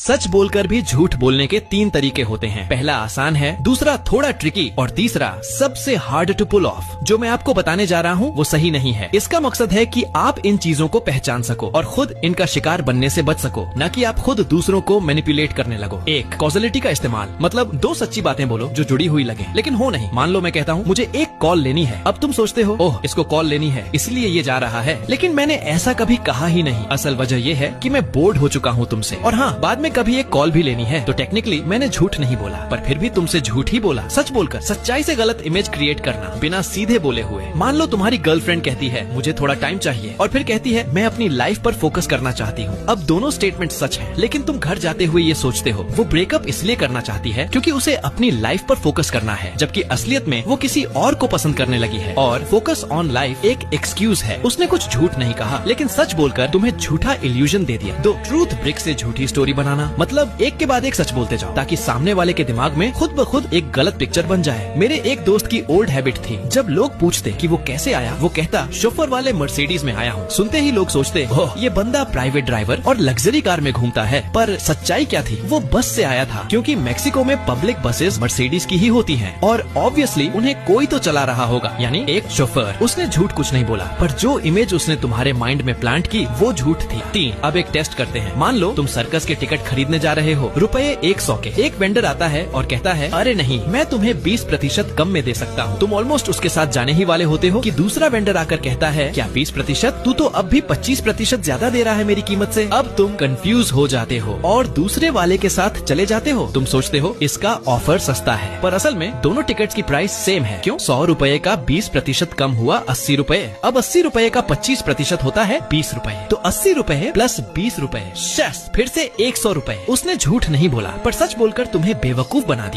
सच बोलकर भी झूठ बोलने के 3 तरीके होते हैं। पहला आसान है, दूसरा थोड़ा ट्रिकी और तीसरा सबसे हार्ड टू पुल ऑफ। जो मैं आपको बताने जा रहा हूँ वो सही नहीं है। इसका मकसद है कि आप इन चीजों को पहचान सको और खुद इनका शिकार बनने से बच सको, न कि आप खुद दूसरों को मैनिपुलेट करने लगो। 1. कॉजलिटी का इस्तेमाल, मतलब 2 सच्ची बातें बोलो जो जुड़ी हुई लगे लेकिन हो नहीं। मान लो मैं कहता हूँ मुझे एक कॉल लेनी है। अब तुम सोचते हो ओह इसको कॉल लेनी है इसलिए ये जा रहा है, लेकिन मैंने ऐसा कभी कहा ही नहीं। असल वजह ये है कि मैं बोर्ड हो चुका हूँ तुमसे, और हाँ बाद में कभी एक कॉल भी लेनी है तो टेक्निकली मैंने झूठ नहीं बोला, पर फिर भी तुमसे झूठ ही बोला। सच बोलकर सच्चाई से गलत इमेज क्रिएट करना बिना सीधे बोले हुए। मान लो तुम्हारी गर्लफ्रेंड कहती है मुझे थोड़ा टाइम चाहिए और फिर कहती है मैं अपनी लाइफ पर फोकस करना चाहती हूँ। अब दोनों स्टेटमेंट सच है, लेकिन तुम घर जाते हुए ये सोचते हो वो ब्रेकअप इसलिए करना चाहती है क्योंकि उसे अपनी लाइफ पर फोकस करना है, जबकि असलियत में वो किसी और को पसंद करने लगी है। और फोकस ऑन लाइफ एक एक्सक्यूज है। उसने कुछ झूठ नहीं कहा लेकिन सच बोलकर तुम्हें झूठा इल्यूजन दे दिया। 2. ट्रूथ ब्रिक से झूठी स्टोरी बनाना, मतलब एक के बाद एक सच बोलते जाओ ताकि सामने वाले के दिमाग में खुद ब खुद एक गलत पिक्चर बन जाए। मेरे एक दोस्त की ओल्ड हैबिट थी, जब लोग पूछते कि वो कैसे आया, वो कहता शोफर वाले मर्सिडीज में आया हूँ। सुनते ही लोग सोचते ओह ये बंदा प्राइवेट ड्राइवर और लग्जरी कार में घूमता है, पर सच्चाई क्या थी? वो बस से आया था, क्योंकि मेक्सिको में पब्लिक बसेस मर्सिडीज की ही होती हैं और ऑब्वियसली उन्हें कोई तो चला रहा होगा, यानी एक शोफर। उसने झूठ कुछ नहीं बोला, पर जो इमेज उसने तुम्हारे माइंड में प्लांट की वो झूठ थी। 3. अब एक टेस्ट करते हैं। मान लो तुम सर्कस के टिकट खरीदने जा रहे हो, रुपए 100 के। एक वेंडर आता है और कहता है अरे नहीं मैं तुम्हें 20% कम में दे सकता हूँ। तुम ऑलमोस्ट उसके साथ जाने ही वाले होते हो कि दूसरा वेंडर आकर कहता है क्या 20%? तू तो अब भी 25% ज्यादा दे रहा है मेरी कीमत से। अब तुम कंफ्यूज हो जाते हो और दूसरे वाले के साथ चले जाते हो। तुम सोचते हो इसका ऑफर सस्ता है, पर असल में दोनों टिकट्स की प्राइस सेम है। क्यों? 100 रुपए का 20% कम हुआ 80 रुपए। अब 80 रुपए का 25% होता है 20 रुपए, तो 80 रुपए प्लस 20 रुपए, फिर से 100 रुपए। उसने झूठ नहीं बोला पर सच बोलकर तुम्हें बेवकूफ बना दिया।